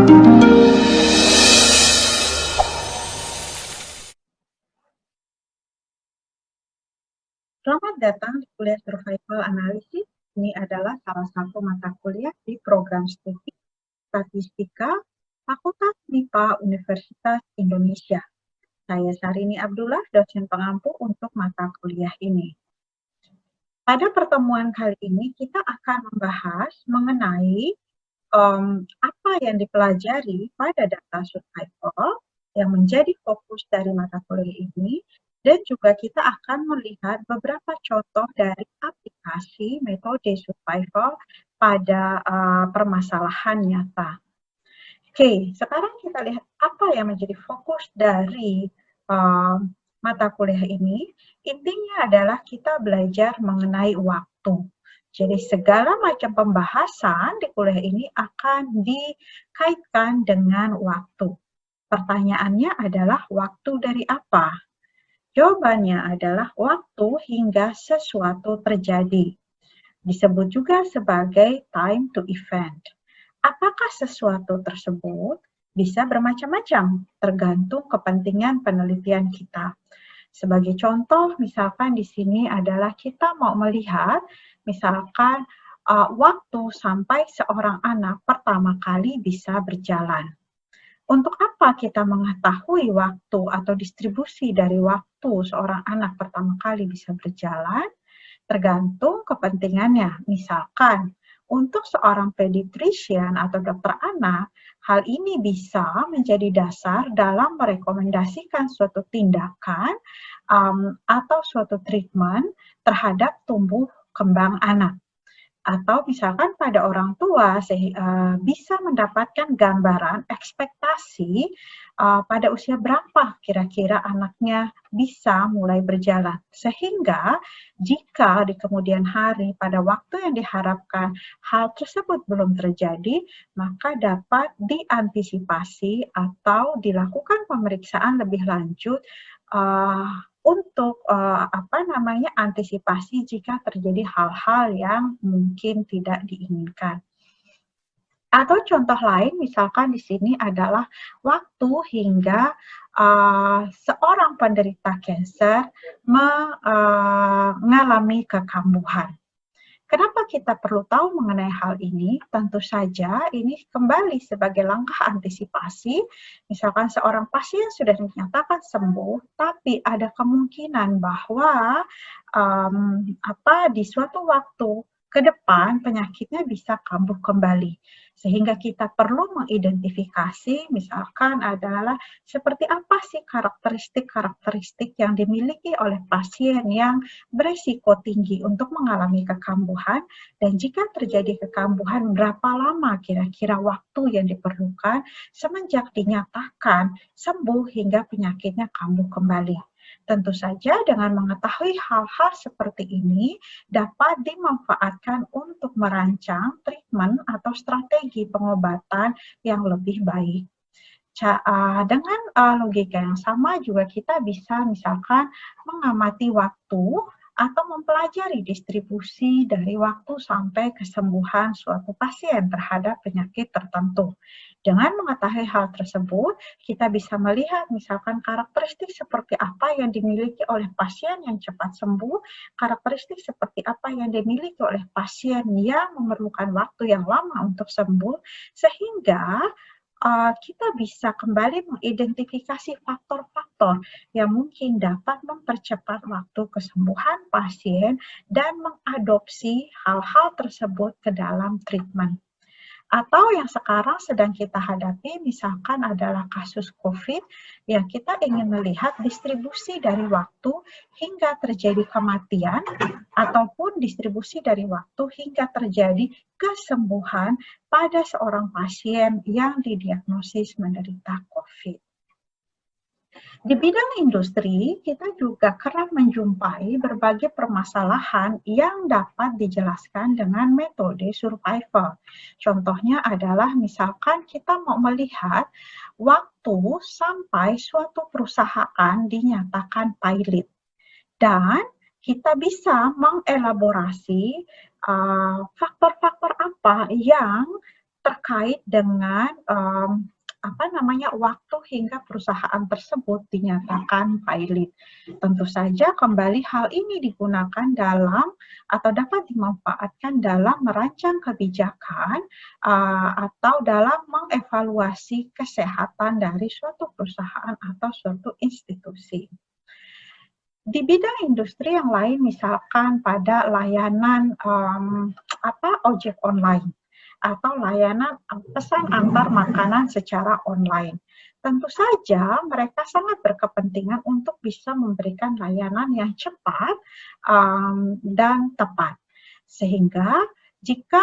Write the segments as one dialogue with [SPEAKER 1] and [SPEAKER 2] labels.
[SPEAKER 1] Selamat datang di kuliah Survival Analysis. Ini adalah salah satu mata kuliah di program studi Statistika Fakultas MIPA Universitas Indonesia. Saya Sarini Abdullah, dosen pengampu untuk mata kuliah ini. Pada pertemuan kali ini kita akan membahas mengenai apa yang dipelajari pada data survival yang menjadi fokus dari mata kuliah ini, dan juga kita akan melihat beberapa contoh dari aplikasi metode survival pada permasalahan nyata. Oke, sekarang kita lihat apa yang menjadi fokus dari mata kuliah ini. Intinya adalah kita belajar mengenai waktu. Jadi segala macam pembahasan di kuliah ini akan dikaitkan dengan waktu. Pertanyaannya adalah waktu dari apa? Jawabannya adalah waktu hingga sesuatu terjadi. Disebut juga sebagai time to event. Apakah sesuatu tersebut bisa bermacam-macam, tergantung kepentingan penelitian kita. Sebagai contoh, misalkan di sini adalah kita mau melihat, misalkan waktu sampai seorang anak pertama kali bisa berjalan. Untuk apa kita mengetahui waktu atau distribusi dari waktu seorang anak pertama kali bisa berjalan? Tergantung kepentingannya. Misalkan, untuk seorang pediatrician atau dokter anak, hal ini bisa menjadi dasar dalam merekomendasikan suatu tindakan atau suatu treatment terhadap tumbuh kembang anak. Atau misalkan pada orang tua bisa mendapatkan gambaran ekspektasi pada usia berapa kira-kira anaknya bisa mulai berjalan. Sehingga jika di kemudian hari pada waktu yang diharapkan hal tersebut belum terjadi, maka dapat diantisipasi atau dilakukan pemeriksaan lebih lanjut untuk antisipasi jika terjadi hal-hal yang mungkin tidak diinginkan. Atau contoh lain, misalkan di sini adalah waktu hingga seorang penderita kanker mengalami kekambuhan. Kenapa kita perlu tahu mengenai hal ini? Tentu saja ini kembali sebagai langkah antisipasi. Misalkan seorang pasien sudah dinyatakan sembuh, tapi ada kemungkinan bahwa di suatu waktu ke depan penyakitnya bisa kambuh kembali. Sehingga kita perlu mengidentifikasi misalkan adalah seperti apa sih karakteristik-karakteristik yang dimiliki oleh pasien yang beresiko tinggi untuk mengalami kekambuhan, dan jika terjadi kekambuhan berapa lama kira-kira waktu yang diperlukan semenjak dinyatakan sembuh hingga penyakitnya kambuh kembali. Tentu saja dengan mengetahui hal-hal seperti ini dapat dimanfaatkan untuk merancang treatment atau strategi pengobatan yang lebih baik. Dengan logika yang sama juga kita bisa misalkan mengamati waktu atau mempelajari distribusi dari waktu sampai kesembuhan suatu pasien terhadap penyakit tertentu. Dengan mengetahui hal tersebut, kita bisa melihat misalkan karakteristik seperti apa yang dimiliki oleh pasien yang cepat sembuh, karakteristik seperti apa yang dimiliki oleh pasien yang memerlukan waktu yang lama untuk sembuh, sehingga kita bisa kembali mengidentifikasi faktor-faktor yang mungkin dapat mempercepat waktu kesembuhan pasien dan mengadopsi hal-hal tersebut ke dalam treatment. Atau yang sekarang sedang kita hadapi misalkan adalah kasus COVID yang kita ingin melihat distribusi dari waktu hingga terjadi kematian ataupun distribusi dari waktu hingga terjadi kesembuhan pada seorang pasien yang didiagnosis menderita COVID. Di bidang industri, kita juga kerap menjumpai berbagai permasalahan yang dapat dijelaskan dengan metode survival. Contohnya adalah misalkan kita mau melihat waktu sampai suatu perusahaan dinyatakan pilot. Dan kita bisa mengelaborasi faktor-faktor apa yang terkait dengan waktu hingga perusahaan tersebut dinyatakan pilot. Tentu saja kembali hal ini digunakan dalam atau dapat dimanfaatkan dalam merancang kebijakan atau dalam mengevaluasi kesehatan dari suatu perusahaan atau suatu institusi. Di bidang industri yang lain, misalkan pada layanan ojek online atau layanan pesan antar makanan secara online. Tentu saja mereka sangat berkepentingan untuk bisa memberikan layanan yang cepat dan tepat. Sehingga jika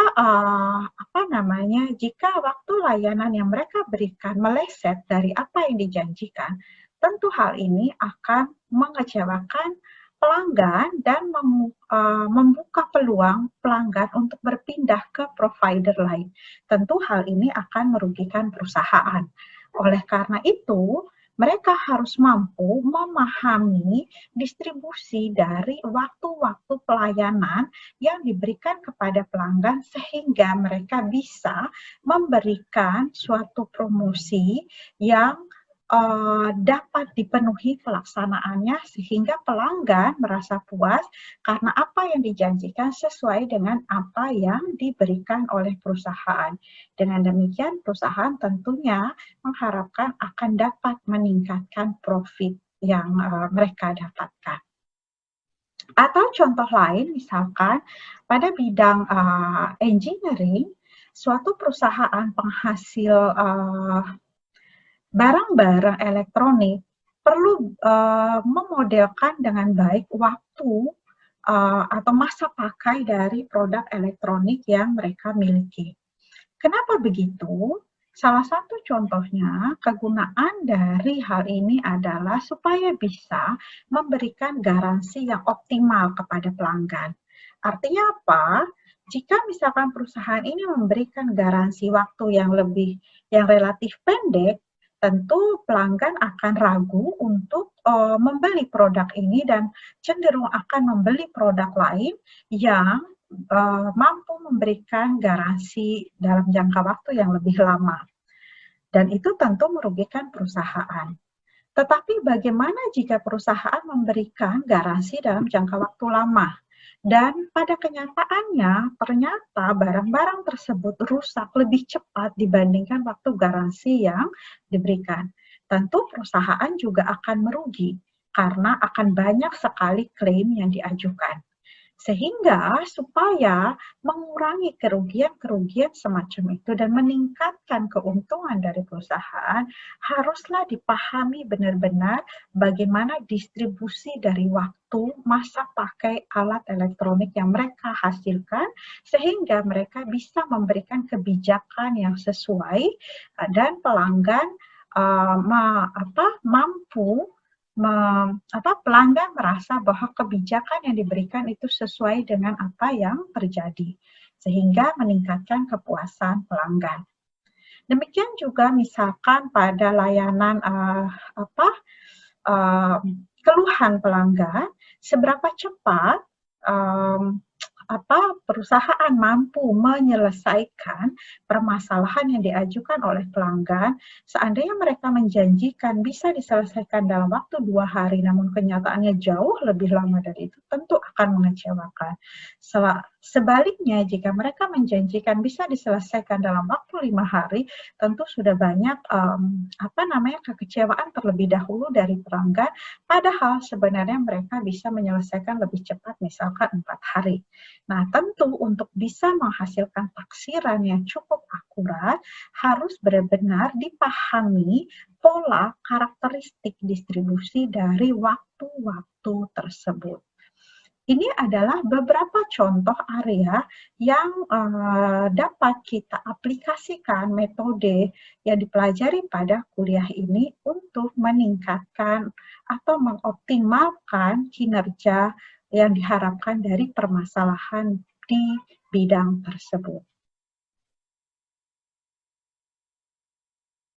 [SPEAKER 1] jika waktu layanan yang mereka berikan meleset dari apa yang dijanjikan, tentu hal ini akan mengecewakan pelanggan dan membuka peluang pelanggan untuk berpindah ke provider lain. Tentu hal ini akan merugikan perusahaan. Oleh karena itu, mereka harus mampu memahami distribusi dari waktu-waktu pelayanan yang diberikan kepada pelanggan sehingga mereka bisa memberikan suatu promosi yang dapat dipenuhi pelaksanaannya sehingga pelanggan merasa puas karena apa yang dijanjikan sesuai dengan apa yang diberikan oleh perusahaan. Dengan demikian perusahaan tentunya mengharapkan akan dapat meningkatkan profit yang mereka dapatkan. Atau contoh lain misalkan pada bidang engineering, suatu perusahaan penghasil barang-barang elektronik perlu memodelkan dengan baik waktu atau masa pakai dari produk elektronik yang mereka miliki. Kenapa begitu? Salah satu contohnya, kegunaan dari hal ini adalah supaya bisa memberikan garansi yang optimal kepada pelanggan. Artinya apa? Jika misalkan perusahaan ini memberikan garansi waktu yang relatif pendek, tentu pelanggan akan ragu untuk membeli produk ini dan cenderung akan membeli produk lain yang mampu memberikan garansi dalam jangka waktu yang lebih lama. Dan itu tentu merugikan perusahaan. Tetapi bagaimana jika perusahaan memberikan garansi dalam jangka waktu lama? Dan pada kenyataannya, ternyata barang-barang tersebut rusak lebih cepat dibandingkan waktu garansi yang diberikan. Tentu perusahaan juga akan merugi karena akan banyak sekali klaim yang diajukan. Sehingga supaya mengurangi kerugian-kerugian semacam itu dan meningkatkan keuntungan dari perusahaan, haruslah dipahami benar-benar bagaimana distribusi dari waktu masa pakai alat elektronik yang mereka hasilkan, sehingga mereka bisa memberikan kebijakan yang sesuai dan pelanggan pelanggan merasa bahwa kebijakan yang diberikan itu sesuai dengan apa yang terjadi, sehingga meningkatkan kepuasan pelanggan. Demikian juga misalkan pada layanan keluhan pelanggan, seberapa cepat perusahaan mampu menyelesaikan permasalahan yang diajukan oleh pelanggan. Seandainya mereka menjanjikan bisa diselesaikan dalam waktu 2 hari, namun kenyataannya jauh lebih lama dari itu, tentu akan mengecewakan. Sebaliknya, jika mereka menjanjikan bisa diselesaikan dalam waktu 5 hari, tentu sudah banyak kekecewaan terlebih dahulu dari pelanggan, padahal sebenarnya mereka bisa menyelesaikan lebih cepat, misalkan 4 hari. Nah, tentu untuk bisa menghasilkan taksiran yang cukup akurat, harus benar-benar dipahami pola karakteristik distribusi dari waktu-waktu tersebut. Ini adalah beberapa contoh area yang dapat kita aplikasikan metode yang dipelajari pada kuliah ini untuk meningkatkan atau mengoptimalkan kinerja yang diharapkan dari permasalahan di bidang tersebut.